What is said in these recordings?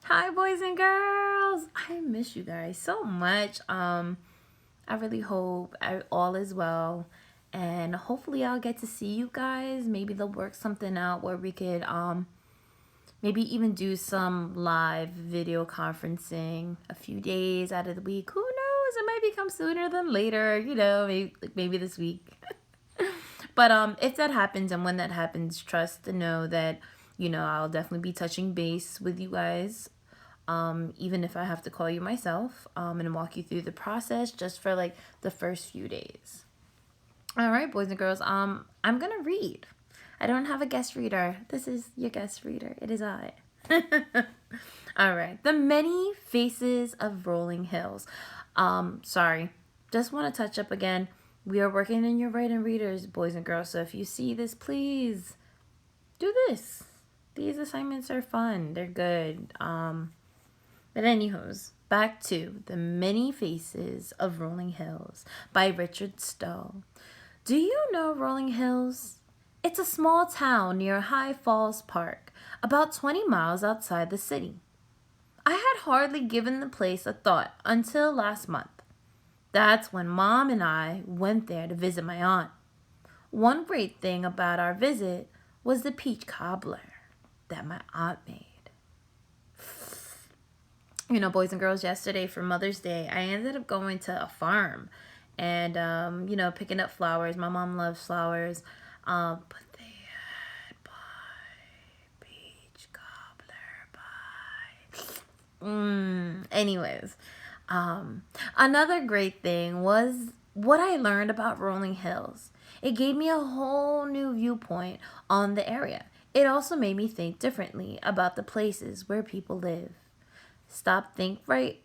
Hi, boys and girls. I miss you guys so much. I really hope all is well, and hopefully I'll get to see you guys. Maybe they'll work something out where we could maybe even do some live video conferencing a few days out of the week. Who knows? It might become sooner than later. Maybe this week. But if that happens and when that happens, trust to know that I'll definitely be touching base with you guys, even if I have to call you myself, and walk you through the process just for like the first few days. All right, boys and girls, I'm gonna read. I don't have a guest reader. This is your guest reader. It is I. All right. The Many Faces of Rolling Hills. Sorry. Just want to touch up again. We are working in your writing readers, boys and girls. So if you see this, please do this. These assignments are fun. They're good. But anywho's, back to The Many Faces of Rolling Hills by Richard Stowe. Do you know Rolling Hills? It's a small town near High Falls Park, about 20 miles outside the city. I had hardly given the place a thought until last month. That's when Mom and I went there to visit my aunt. One great thing about our visit was the peach cobbler that my aunt made. Boys and girls, yesterday for Mother's Day, I ended up going to a farm and, picking up flowers. My mom loves flowers. But they had peach cobbler pie. Anyways, another great thing was what I learned about Rolling Hills. It gave me a whole new viewpoint on the area. It also made me think differently about the places where people live. Stop, think, write.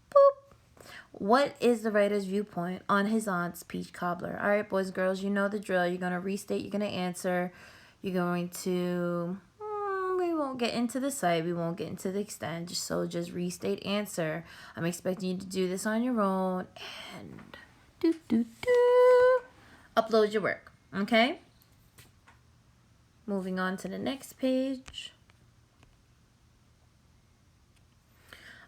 Boop. What is the writer's viewpoint on his aunt's peach cobbler? All right, boys and girls, you know the drill. You're going to restate. You're going to answer. You're going to... we won't get into the site. We won't get into the extent. Just restate, answer. I'm expecting you to do this on your own. And... upload your work. Okay? Moving on to the next page.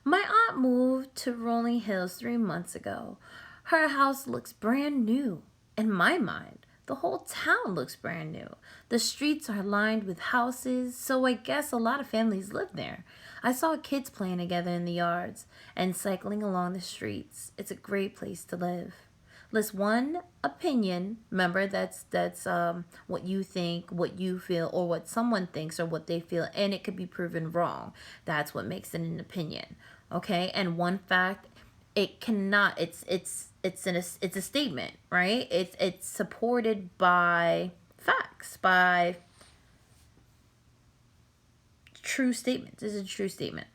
My aunt moved to Rolling Hills 3 months ago. Her house looks brand new. In my mind, the whole town looks brand new. The streets are lined with houses, so I guess a lot of families live there. I saw kids playing together in the yards and cycling along the streets. It's a great place to live. List one opinion. Remember, that's what you think, what you feel, or what someone thinks or what they feel, and it could be proven wrong. That's what makes it an opinion. Okay, and one fact, it cannot. It's a statement, right? It's supported by facts, by true statements. This is a true statement,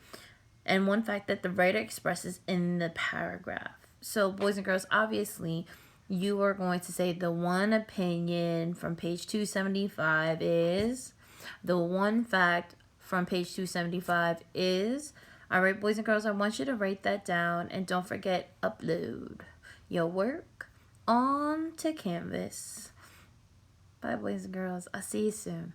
and one fact that the writer expresses in the paragraph. So, boys and girls, obviously, you are going to say the one opinion from page 275 is, the one fact from page 275 is. All right, boys and girls, I want you to write that down, and don't forget, upload your work onto Canvas. Bye, boys and girls. I'll see you soon.